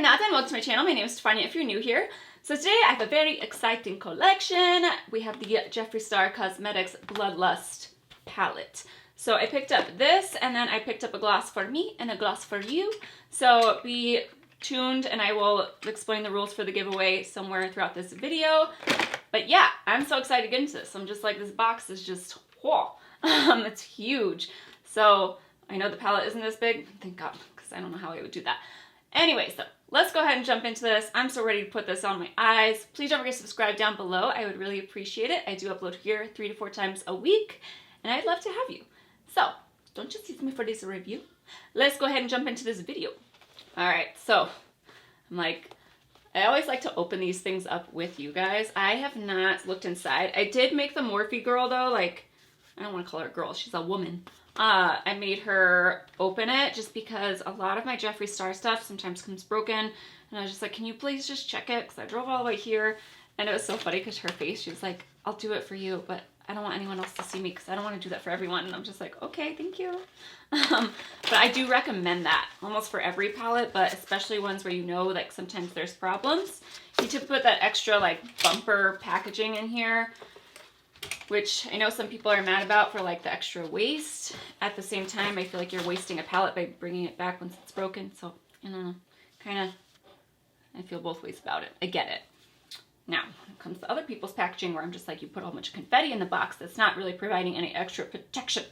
not, then welcome to my channel. My name is Stefania if you're new here. So today I have a very exciting collection. We have the Jeffree Star Cosmetics Bloodlust palette. So I picked up this, and then I picked up a gloss for me and a gloss for you. So be tuned, and I will explain the rules for the giveaway somewhere throughout this video. But yeah, I'm so excited to get into this. I'm just like, this box is just, whoa, it's huge. So I know the palette isn't this big, thank God, because I don't know how I would do that. Anyway, so let's go ahead and jump into this. I'm so ready to put this on my eyes. Please don't forget to subscribe down below. I would really appreciate it. I do upload here 3 to 4 times a week, and I'd love to have you. So don't just use me for this review. Let's go ahead and jump into this video. All right, so I always like to open these things up with you guys. I have not looked inside. I did make the Morphe girl though, like, I don't want to call her a girl, she's a woman. I made her open it just because a lot of my Jeffree Star stuff sometimes comes broken, and I was just like, can you please just check it? Because I drove all the way here, and it was so funny because her face, she was like, I'll do it for you, but I don't want anyone else to see me because I don't want to do that for everyone. And I'm just like, okay, thank you. But I do recommend that almost for every palette, but especially ones where you know, like, sometimes there's problems. You need to put that extra like bumper packaging in here, which I know some people are mad about for like the extra waste. At the same time, I feel like you're wasting a palette by bringing it back once it's broken. So, I don't know, kind of, I feel both ways about it. I get it. Now, when it comes to other people's packaging where I'm just like, you put a whole bunch of confetti in the box that's not really providing any extra protection.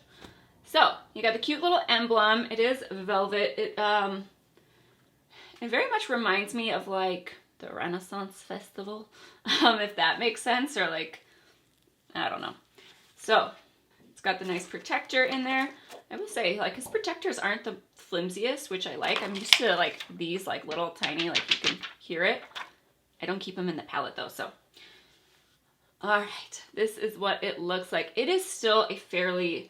So, you got the cute little emblem. It is velvet. It very much reminds me of like the Renaissance Festival, if that makes sense, or like, I don't know. So, it's got the nice protector in there. I will say, like, his protectors aren't the flimsiest, which I like. I'm used to like these like little tiny, like you can hear it. I don't keep them in the palette though, so. All right, this is what it looks like. It is still a fairly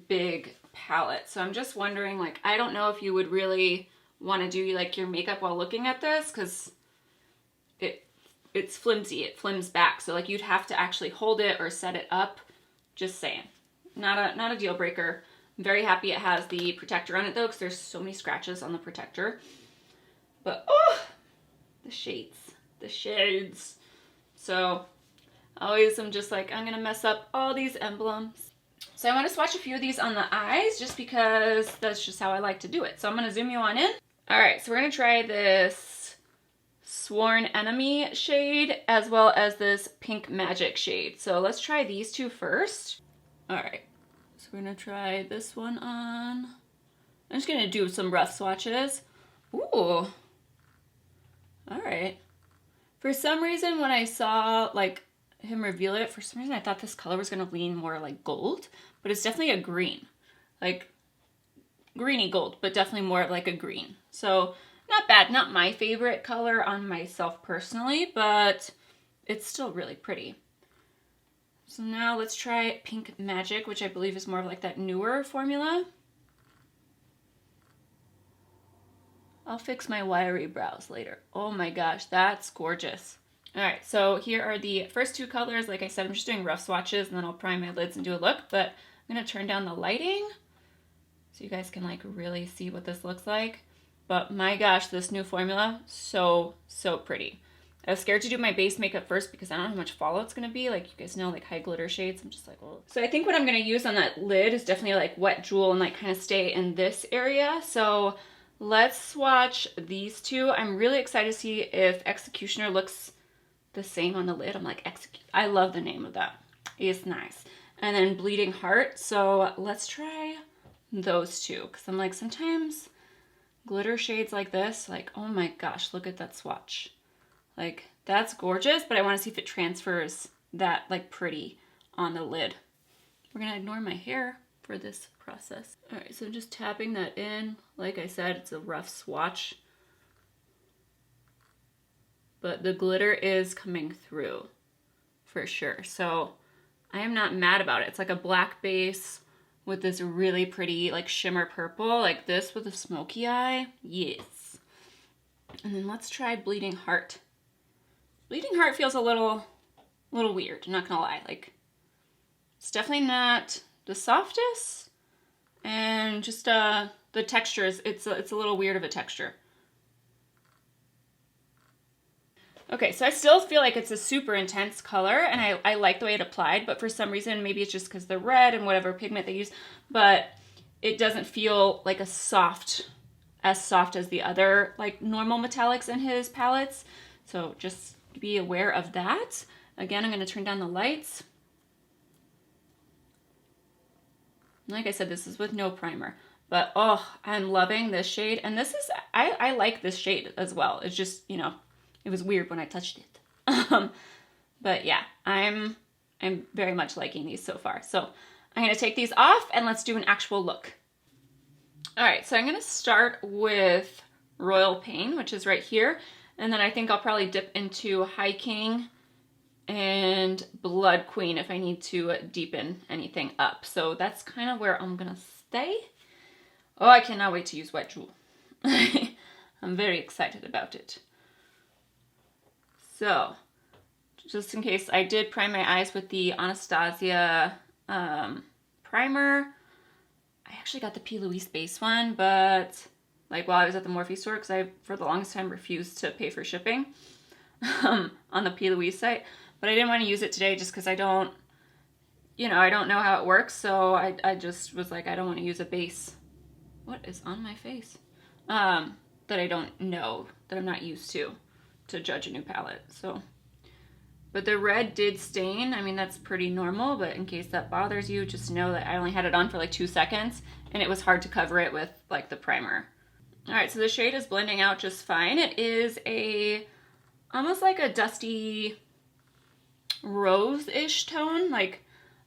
big palette, so I'm just wondering, like, I don't know if you would really want to do like your makeup while looking at this, because it's flimsy, it flims back, so like you'd have to actually hold it or set it up. Just saying, not a deal breaker. I'm very happy it has the protector on it though, because there's so many scratches on the protector. But oh, the shades. The shades. So always I'm just like, I'm gonna mess up all these emblems. So I want to swatch a few of these on the eyes just because that's just how I like to do it. So I'm gonna zoom you on in. All right, so we're gonna try this Sworn Enemy shade as well as this Pink Magic shade. So let's try these two first. All right, so we're gonna try this one on. I'm just gonna do some rough swatches. Ooh, all right. For some reason, when I saw like him reveal it, for some reason I thought this color was gonna lean more like gold, but it's definitely a green, like greeny gold, but definitely more like a green. So not bad, not my favorite color on myself personally, but it's still really pretty. So now let's try Pink Magic, which I believe is more of like that newer formula. I'll fix my wiry brows later. Oh my gosh, that's gorgeous. All right, so here are the first two colors. Like I said, I'm just doing rough swatches and then I'll prime my lids and do a look, but I'm gonna turn down the lighting so you guys can like really see what this looks like. But my gosh, this new formula, so pretty. I was scared to do my base makeup first because I don't know how much fallout's gonna be. Like, you guys know, like high glitter shades. I'm just like, oh. So I think what I'm gonna use on that lid is definitely like wet jewel and like kind of stay in this area. So let's swatch these two. I'm really excited to see if Executioner looks the same on the lid. I'm like, I love the name of that. It's nice. And then Bleeding Heart. So let's try those two, because I'm like, sometimes glitter shades like this, like, oh my gosh, look at that swatch. Like, that's gorgeous, but I want to see if it transfers that like pretty on the lid. We're gonna ignore my hair for this process. All right, so I'm just tapping that in. Like I said, it's a rough swatch, but the glitter is coming through for sure. So I am not mad about it. It's like a black base with this really pretty like shimmer purple, like this with a smoky eye. Yes. And then let's try Bleeding Heart. Bleeding Heart feels a little weird, I'm not gonna lie. Like, it's definitely not the softest, and just the texture is, it's a little weird of a texture. Okay, so I still feel like it's a super intense color, and I like the way it applied, but for some reason, maybe it's just because the red and whatever pigment they use, but it doesn't feel like as soft as the other like normal metallics in his palettes. So just be aware of that. Again, I'm going to turn down the lights. Like I said, this is with no primer, but oh, I'm loving this shade. And this is, I like this shade as well. It's just, you know, it was weird when I touched it. But yeah, I'm very much liking these so far. So I'm going to take these off and let's do an actual look. All right, so I'm going to start with Royal Pain, which is right here. And then I think I'll probably dip into Hiking and Blood Queen if I need to deepen anything up. So that's kind of where I'm gonna stay. Oh, I cannot wait to use Wet Jewel. I'm very excited about it. So, just in case, I did prime my eyes with the Anastasia primer. I actually got the P. Louise base one, but like while I was at the Morphe store, because I, for the longest time, refused to pay for shipping on the P. Louise site. But I didn't want to use it today just because I don't, you know, I don't know how it works. So I just was like, I don't want to use a base. What is on my face? That I don't know, that I'm not used to judge a new palette. So, but the red did stain. I mean, that's pretty normal, but in case that bothers you, just know that I only had it on for like 2 seconds and it was hard to cover it with like the primer. All right, so the shade is blending out just fine. It is almost like a dusty rose-ish tone, like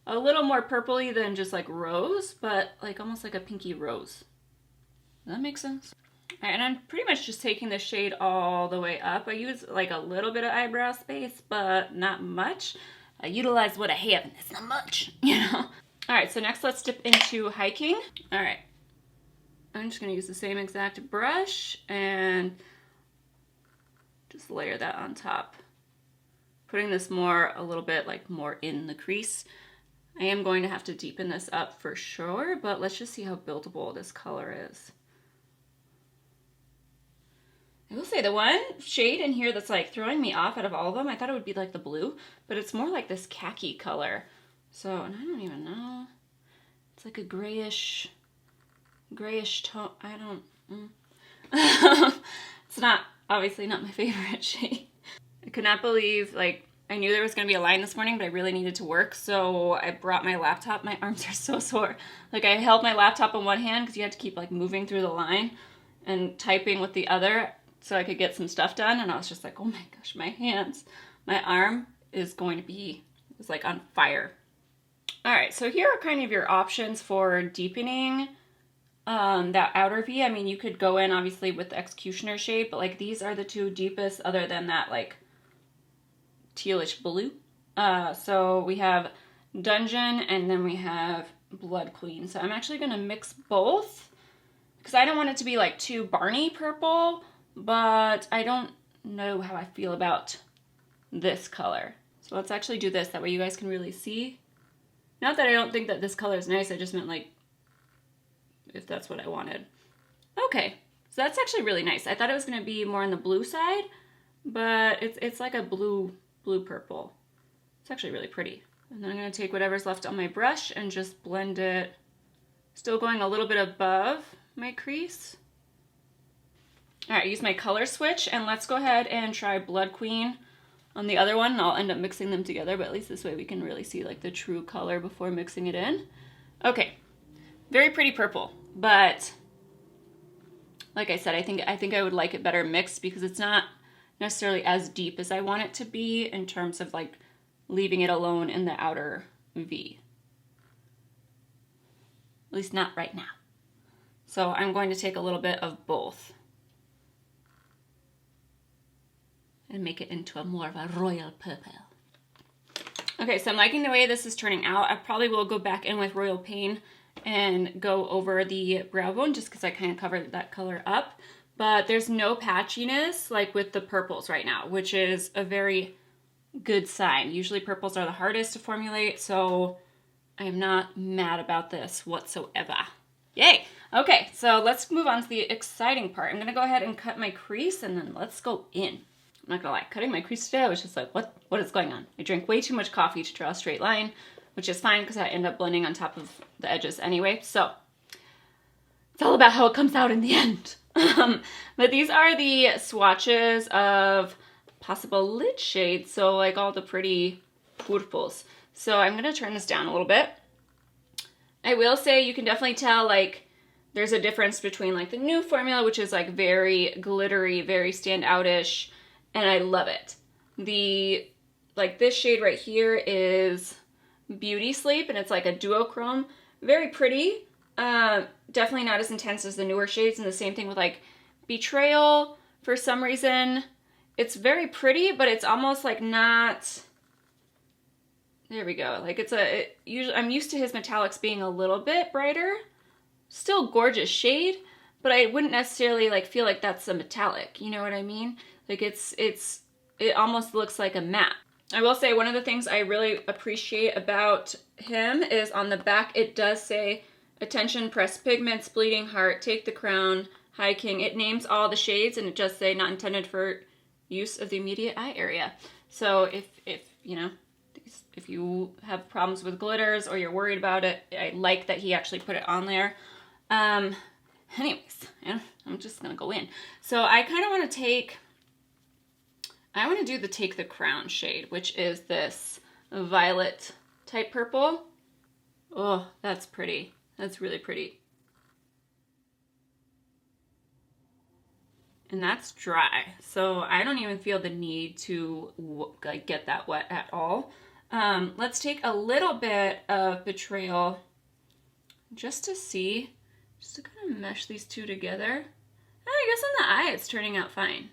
a little more purpley than just like rose, but like almost like a pinky rose. Does that make sense? All right, and I'm pretty much just taking the shade all the way up. I use like a little bit of eyebrow space, but not much. I utilize what I have, and it's not much, you know? All right, so next let's dip into Hiking. All right, I'm just gonna use the same exact brush and just layer that on top. Putting this a little bit like more in the crease. I am going to have to deepen this up for sure, but let's just see how buildable this color is. I will say the one shade in here that's like throwing me off out of all of them, I thought it would be like the blue, but it's more like this khaki color. So, and I don't even know. It's like a grayish tone. I don't, It's not, obviously not my favorite shade. I could not believe, like, I knew there was going to be a line this morning, but I really needed to work, so I brought my laptop. My arms are so sore. Like, I held my laptop in one hand because you had to keep, like, moving through the line and typing with the other so I could get some stuff done, and I was just like, oh my gosh, my hands. My arm is going to be, it's like on fire. All right, so here are kind of your options for deepening that outer V. I mean, you could go in, obviously, with the Executioner shade, but, like, these are the two deepest other than that, like, tealish blue. So we have Dungeon and then we have Blood Queen. So I'm actually going to mix both because I don't want it to be like too Barney purple, but I don't know how I feel about this color. So let's actually do this. That way you guys can really see. Not that I don't think that this color is nice. I just meant like if that's what I wanted. Okay. So that's actually really nice. I thought it was going to be more on the blue side, but it's like a blue purple. It's actually really pretty. And then I'm going to take whatever's left on my brush and just blend it, still going a little bit above my crease. All right, use my color switch and let's go ahead and try Blood Queen on the other one. And I'll end up mixing them together, but at least this way we can really see like the true color before mixing it in. Okay, very pretty purple, but like I said, I think I would like it better mixed because it's not necessarily as deep as I want it to be in terms of like leaving it alone in the outer V. At least not right now. So I'm going to take a little bit of both and make it into more of a royal purple. Okay, so I'm liking the way this is turning out. I probably will go back in with Royal Pain and go over the brow bone just because I kind of covered that color up. But there's no patchiness like with the purples right now, which is a very good sign. Usually purples are the hardest to formulate, so I am not mad about this whatsoever. Yay! Okay, so let's move on to the exciting part. I'm gonna go ahead and cut my crease and then let's go in. I'm not gonna lie, cutting my crease today, I was just like, what is going on? I drank way too much coffee to draw a straight line, which is fine because I end up blending on top of the edges anyway. So it's all about how it comes out in the end. But these are the swatches of possible lid shades. So like all the pretty purples. So I'm gonna turn this down a little bit. I will say you can definitely tell like there's a difference between like the new formula, which is like very glittery, very standout-ish, and I love it. Like this shade right here is Beauty Sleep, and it's like a duochrome. Very pretty. Definitely not as intense as the newer shades, and the same thing with like Betrayal. For some reason, it's very pretty, but it's almost like not... There we go. Like usually I'm used to his metallics being a little bit brighter. Still gorgeous shade, but I wouldn't necessarily like feel like that's a metallic. You know what I mean? Like it almost looks like a matte. I will say one of the things I really appreciate about him is on the back it does say, attention, press pigments, bleeding heart, take the crown, high king. It names all the shades and it just say not intended for use of the immediate eye area. So if you know, if you have problems with glitters or you're worried about it, I like that he actually put it on there. Anyways, yeah, I'm just gonna go in. So I kind of want to do the Take the Crown shade, which is this violet type purple. Oh, that's pretty. That's really pretty. And that's dry, so I don't even feel the need to like get that wet at all. Let's take a little bit of Betrayal just to see, just to kind of mesh these two together. I guess on the eye it's turning out fine.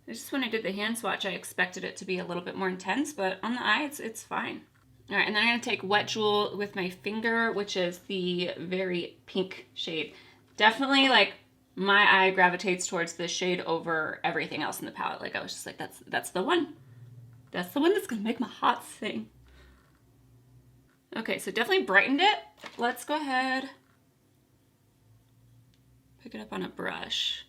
It's just when I did the hand swatch I expected it to be a little bit more intense, but on the eye it's fine. All right, and then I'm gonna take Wet Jewel with my finger, which is the very pink shade. Definitely like my eye gravitates towards this shade over everything else in the palette. Like I was just like, that's the one. That's the one that's gonna make my heart sing. Okay, so definitely brightened it. Let's go ahead, pick it up on a brush.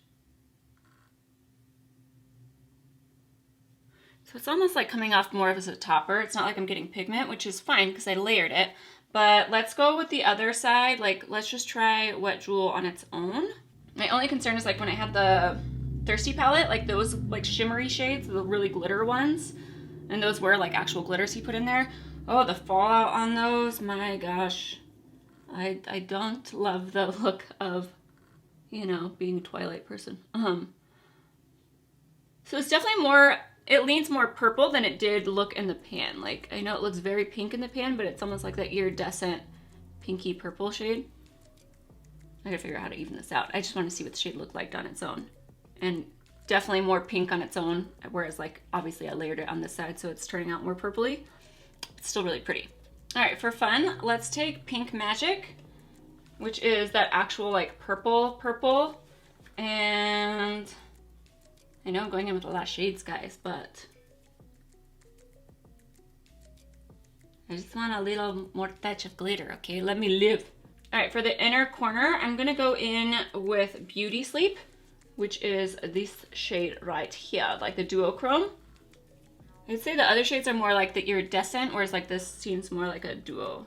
So it's almost like coming off more as a topper. It's not like I'm getting pigment, which is fine because I layered it. But let's go with the other side. Like, let's just try Wet Jewel on its own. My only concern is like when I had the Thirsty palette, like those like shimmery shades, the really glitter ones, and those were like actual glitters he put in there. Oh, the fallout on those, my gosh. I don't love the look of, you know, being a Twilight person. So it's definitely more, it leans more purple than it did look in the pan. Like, I know it looks very pink in the pan, but it's almost like that iridescent pinky purple shade. I gotta figure out how to even this out. I just want to see what the shade looked like on its own. And definitely more pink on its own, whereas like, obviously I layered it on this side, so it's turning out more purpley. It's still really pretty. All right, for fun, let's take Pink Magic, which is that actual like purple. And I know I'm going in with a lot of shades, guys, but I just want a little more touch of glitter, okay? Let me live. All right, for the inner corner, I'm gonna go in with Beauty Sleep, which is this shade right here, like the duochrome. I'd say the other shades are more like the iridescent, whereas like this seems more like a duo.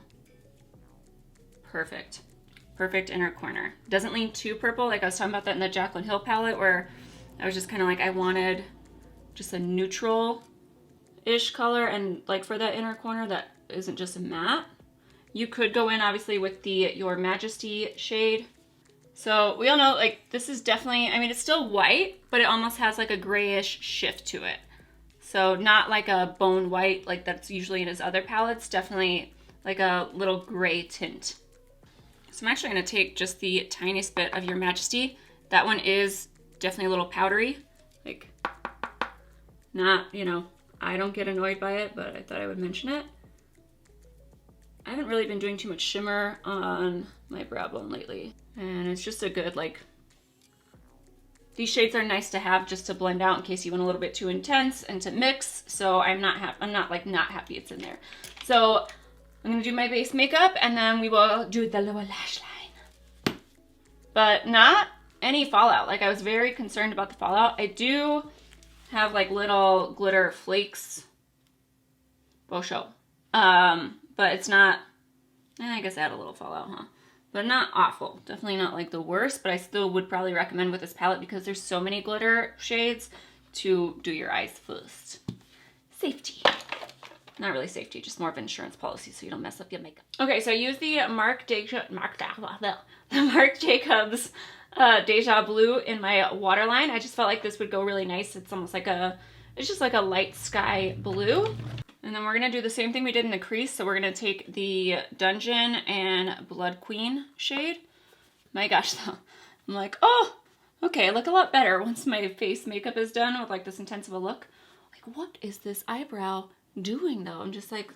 Perfect. Perfect inner corner. Doesn't lean too purple, like I was talking about that in the Jaclyn Hill palette, where I was just kind of like, I wanted just a neutral-ish color, and like for that inner corner that isn't just a matte. You could go in obviously with the Your Majesty shade. So we all know like this is definitely, I mean it's still white, but it almost has like a grayish shift to it. So not like a bone white like that's usually in his other palettes, definitely like a little gray tint. So I'm actually gonna take just the tiniest bit of Your Majesty. That one is definitely a little powdery, like not, you know, I don't get annoyed by it, but I thought I would mention it. I haven't really been doing too much shimmer on my brow bone lately. And it's just a good, like, these shades are nice to have just to blend out in case you want a little bit too intense and to mix. So I'm not happy it's in there. So I'm gonna do my base makeup and then we will do the lower lash line. But not any fallout. Like I was very concerned about the fallout. I do have like little glitter flakes. Will show. But it's not, I guess add a little fallout, huh? But not awful. Definitely not like the worst, but I still would probably recommend with this palette because there's so many glitter shades to do your eyes first. Safety. Not really safety, just more of an insurance policy so you don't mess up your makeup. Okay, so I use the Marc Jacobs Deja Blue in my waterline. I just felt like this would go really nice. It's almost like it's just like a light sky blue. And then we're going to do the same thing we did in the crease. So we're going to take the Dungeon and Blood Queen shade. My gosh, though. I'm like, oh, okay, I look a lot better once my face makeup is done with like this intense of a look. Like, what is this eyebrow doing though? I'm just like,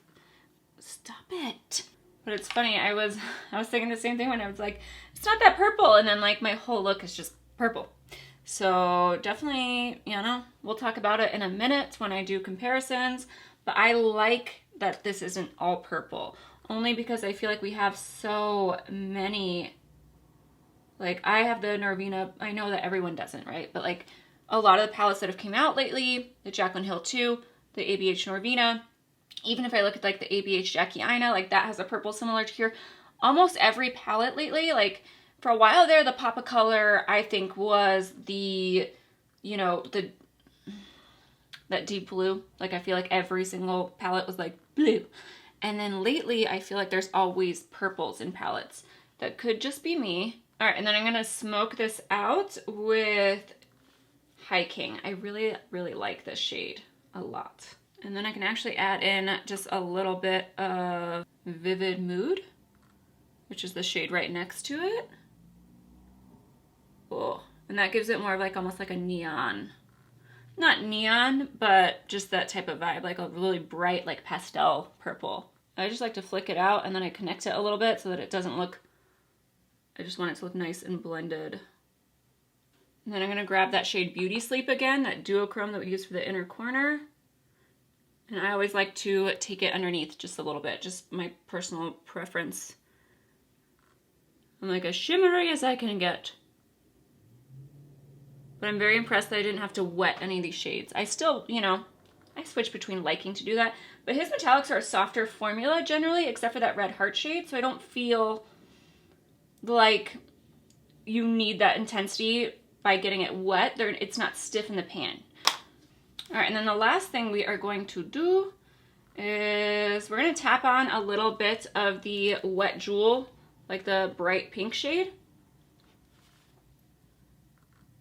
stop it. But it's funny, I was thinking the same thing when I was like, it's not that purple. And then like my whole look is just purple. So definitely, you know, we'll talk about it in a minute when I do comparisons. But I like that this isn't all purple, only because I feel like we have so many, like I have the Norvina, I know that everyone doesn't, right? But like a lot of the palettes that have came out lately, the Jaclyn Hill 2, the ABH Norvina, even if I look at like the ABH Jackie Aina, like that has a purple similar to here. Almost every palette lately, like for a while there, the Pop of Color, I think was the, you know, that deep blue. Like I feel like every single palette was like blue. And then lately I feel like there's always purples in palettes. That could just be me. All right, and then I'm gonna smoke this out with Hiking. I really, really like this shade a lot. And then I can actually add in just a little bit of Vivid Mood, which is the shade right next to it. Oh, and that gives it more of like almost like a neon. Not neon, but just that type of vibe, like a really bright, like pastel purple. I just like to flick it out and then I connect it a little bit so that it doesn't look, I just want it to look nice and blended. And then I'm gonna grab that shade Beauty Sleep again, that duochrome that we use for the inner corner. And I always like to take it underneath just a little bit, just my personal preference. I'm like as shimmery as I can get. But I'm very impressed that I didn't have to wet any of these shades. I still, you know, I switch between liking to do that. But his metallics are a softer formula generally, except for that red heart shade. So I don't feel like you need that intensity by getting it wet. It's not stiff in the pan. All right, and then the last thing we are going to do is we're going to tap on a little bit of the Wet Jewel, like the bright pink shade,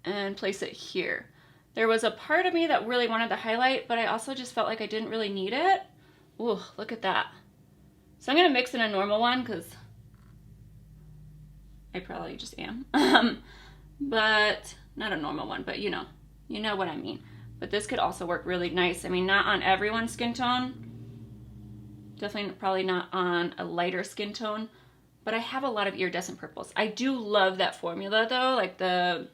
and place it here. There was a part of me that really wanted the highlight, but I also just felt like I didn't really need it. Ooh, look at that. So I'm going to mix in a normal one because I probably just am. But not a normal one, but you know what I mean. But this could also work really nice. I mean, not on everyone's skin tone. Definitely probably not on a lighter skin tone, but I have a lot of iridescent purples. I do love that formula though, like the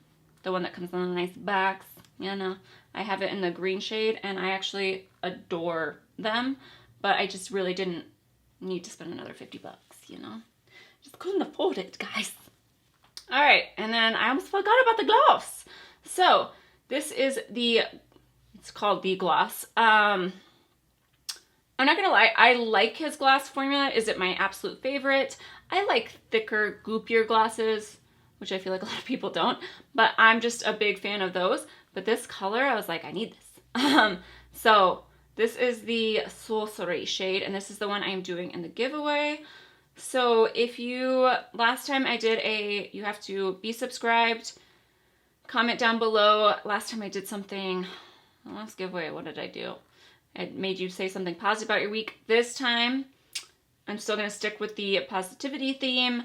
one that comes in a nice box. You know, I have it in the green shade and I actually adore them, but I just really didn't need to spend another 50 bucks, you know? Just couldn't afford it, guys. All right, and then I almost forgot about the gloss. So this is it's called the gloss. I'm not gonna lie, I like his gloss formula. Is it my absolute favorite? I like thicker, goopier glosses, which I feel like a lot of people don't, but I'm just a big fan of those. But this color, I was like, I need this. So this is the Sorcery shade, and this is the one I'm doing in the giveaway. So last time I did you have to be subscribed, comment down below. Last time I did something, last giveaway, what did I do? I made you say something positive about your week. This time, I'm still going to stick with the positivity theme.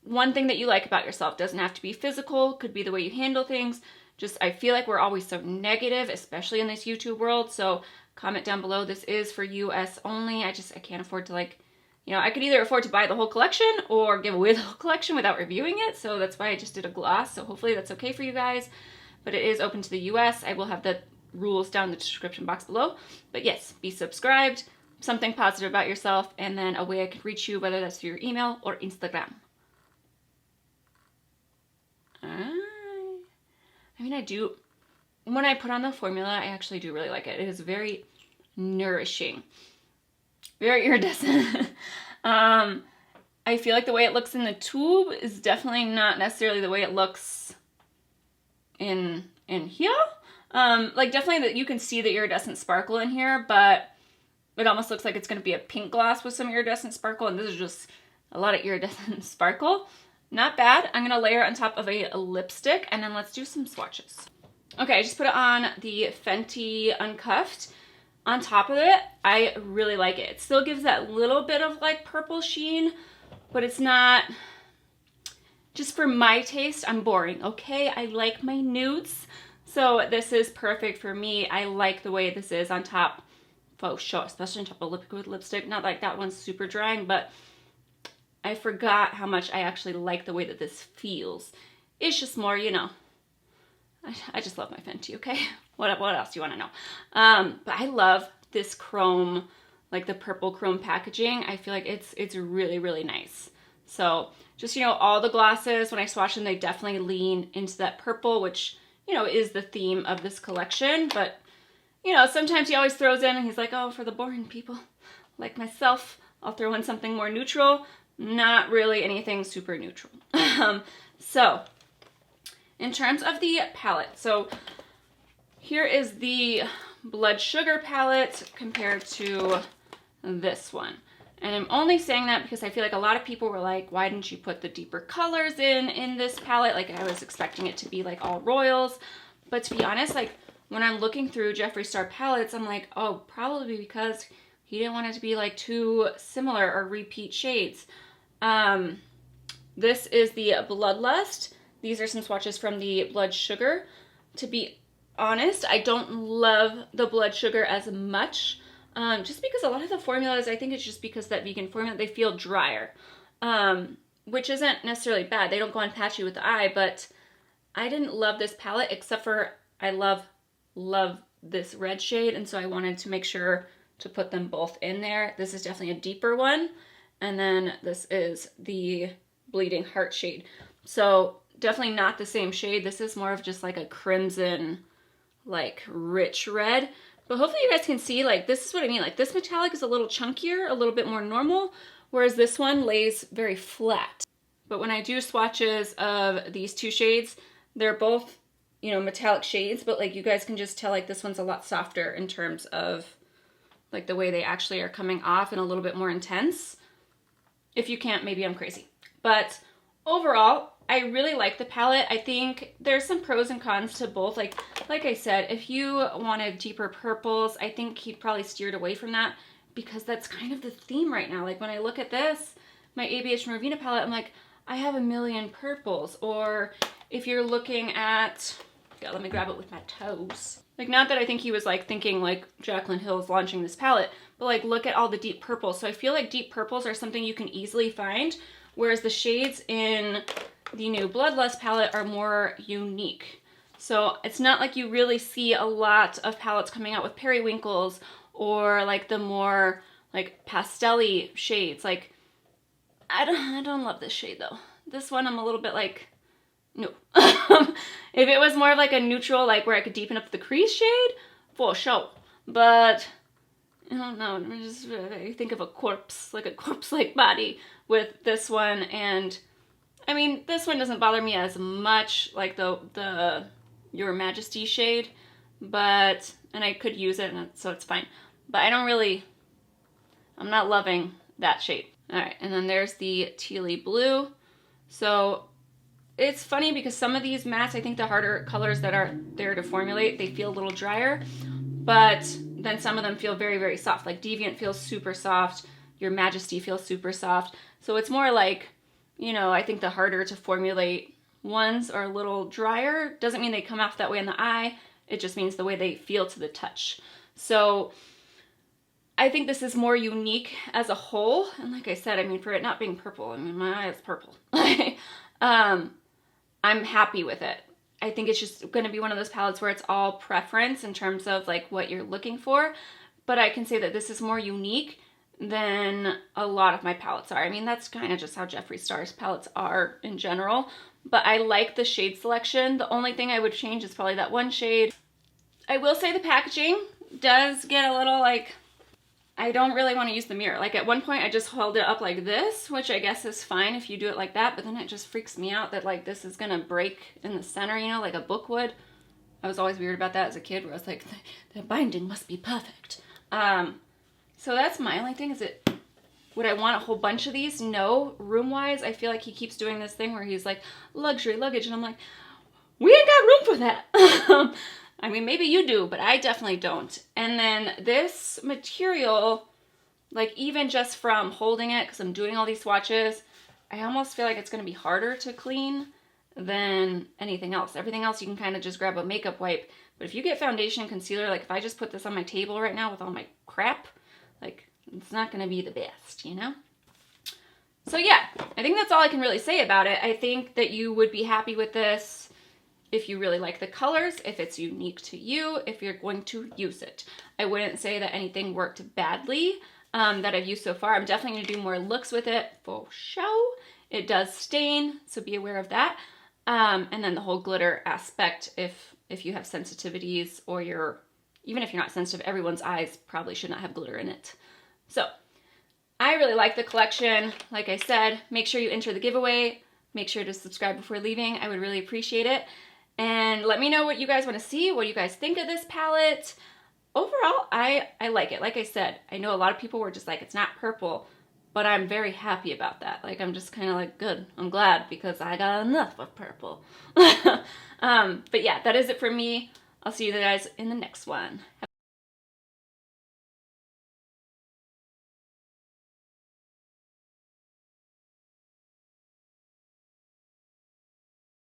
One thing that you like about yourself doesn't have to be physical, could be the way you handle things. Just, I feel like we're always so negative, especially in this YouTube world. So comment down below. This is for US only. I can't afford to I could either afford to buy the whole collection or give away the whole collection without reviewing it. So that's why I just did a gloss. So hopefully that's okay for you guys. But it is open to the US. I will have the rules down in the description box below. But yes, be subscribed, something positive about yourself, and then a way I can reach you, whether that's through your email or Instagram. I I mean, I do, when I put on the formula, I actually do really like it. It is very nourishing, very iridescent. I feel like the way it looks in the tube is definitely not necessarily the way it looks in here. Like definitely that you can see the iridescent sparkle in here, but it almost looks like it's going to be a pink gloss with some iridescent sparkle, and this is just a lot of iridescent sparkle. Not bad. I'm going to layer it on top of a lipstick, and then let's do some swatches. Okay, I just put it on the Fenty Uncuffed. On top of it, I really like it. It still gives that little bit of like purple sheen, but it's not, just for my taste, I'm boring, okay? I like my nudes, so this is perfect for me. I like the way this is on top, for sure, especially on top of liquid lipstick. Not like that one's super drying, but I forgot how much I actually like the way that this feels. It's just more, you know, I just love my Fenty, okay? What else do you want to know? But I love this chrome, like the purple chrome packaging. I feel like it's really, really nice. So just, you know, all the glosses, when I swatch them, they definitely lean into that purple, which, you know, is the theme of this collection. But, you know, sometimes he always throws in and he's like, oh, for the boring people like myself, I'll throw in something more neutral. Not really anything super neutral. So in terms of the palette, so here is the Blood Sugar palette compared to this one. And I'm only saying that because I feel like a lot of people were like, why didn't you put the deeper colors in this palette? Like I was expecting it to be like all royals. But to be honest, like when I'm looking through Jeffree Star palettes, I'm like, oh, probably because he didn't want it to be like too similar or repeat shades. This is the Bloodlust. These are some swatches from the Blood Sugar. To be honest, I don't love the Blood Sugar as much. Just because a lot of the formulas, I think it's just because that vegan formula, they feel drier, which isn't necessarily bad. They don't go on patchy with the eye, but I didn't love this palette except for I love this red shade, and so I wanted to make sure to put them both in there. This is definitely a deeper one, and then this is the Bleeding Heart shade. So definitely not the same shade. This is more of just like a crimson, like rich red. But hopefully you guys can see, like, this is what I mean. Like, this metallic is a little chunkier, a little bit more normal, whereas this one lays very flat. But when I do swatches of these two shades, they're both, you know, metallic shades, but, like, you guys can just tell, like, this one's a lot softer in terms of, like, the way they actually are coming off and a little bit more intense. If you can't, maybe I'm crazy. But overall, I really like the palette. I think there's some pros and cons to both. Like I said, if you wanted deeper purples, I think he probably steered away from that because that's kind of the theme right now. Like when I look at this, my ABH Marvina palette, I'm like, I have a million purples. Or if you're looking at, yeah, let me grab it with my toes. Like, not that I think he was like thinking like Jaclyn Hill's launching this palette, but like look at all the deep purples. So I feel like deep purples are something you can easily find, whereas the shades in the new Bloodlust palette are more unique. So it's not like you really see a lot of palettes coming out with periwinkles or like the more like pastel-y shades. Like, I don't love this shade though. This one I'm a little bit like, no. If it was more of like a neutral, like where I could deepen up the crease shade, for sure. But I don't know, I think of a corpse, like a corpse-like body with this one. And I mean, this one doesn't bother me as much, like the Your Majesty shade, but, and I could use it, and so it's fine. But I'm not loving that shade. All right, and then there's the Tealy Blue. So it's funny because some of these mattes, I think the harder colors that are there to formulate, they feel a little drier, but then some of them feel very, very soft. Like Deviant feels super soft, Your Majesty feels super soft. So it's more like, you know, I think the harder to formulate ones are a little drier. Doesn't mean they come off that way in the eye. It just means the way they feel to the touch. So I think this is more unique as a whole. And like I said, I mean, for it not being purple, I mean, my eye is purple. I'm happy with it. I think it's just going to be one of those palettes where it's all preference in terms of like what you're looking for. But I can say that this is more unique than a lot of my palettes are. I mean, that's kind of just how Jeffree Star's palettes are in general, but I like the shade selection. The only thing I would change is probably that one shade. I will say the packaging does get a little like, I don't really want to use the mirror. Like at one point I just held it up like this, which I guess is fine if you do it like that, but then it just freaks me out that like this is gonna break in the center, you know, like a book would. I was always weird about that as a kid where I was like, the binding must be perfect. So that's my only thing. Is it, would I want a whole bunch of these? No. Room-wise, I feel like he keeps doing this thing where he's like, luxury luggage, and I'm like, we ain't got room for that. I mean, maybe you do, but I definitely don't. And then this material, like even just from holding it, because I'm doing all these swatches, I almost feel like it's going to be harder to clean than anything else. Everything else you can kind of just grab a makeup wipe. But if you get foundation and concealer, like if I just put this on my table right now with all my crap, like it's not going to be the best, you know? So yeah, I think that's all I can really say about it. I think that you would be happy with this if you really like the colors, if it's unique to you, if you're going to use it. I wouldn't say that anything worked badly that I've used so far. I'm definitely going to do more looks with it for show. It does stain, so be aware of that. And then the whole glitter aspect, if you have sensitivities or even if you're not sensitive, everyone's eyes probably should not have glitter in it. So I really like the collection. Like I said, make sure you enter the giveaway. Make sure to subscribe before leaving. I would really appreciate it. And let me know what you guys want to see, what you guys think of this palette. Overall, I like it. Like I said, I know a lot of people were just like, it's not purple, but I'm very happy about that. Like, I'm just kind of like, good. I'm glad because I got enough of purple. But yeah, that is it for me. I'll see you guys in the next one.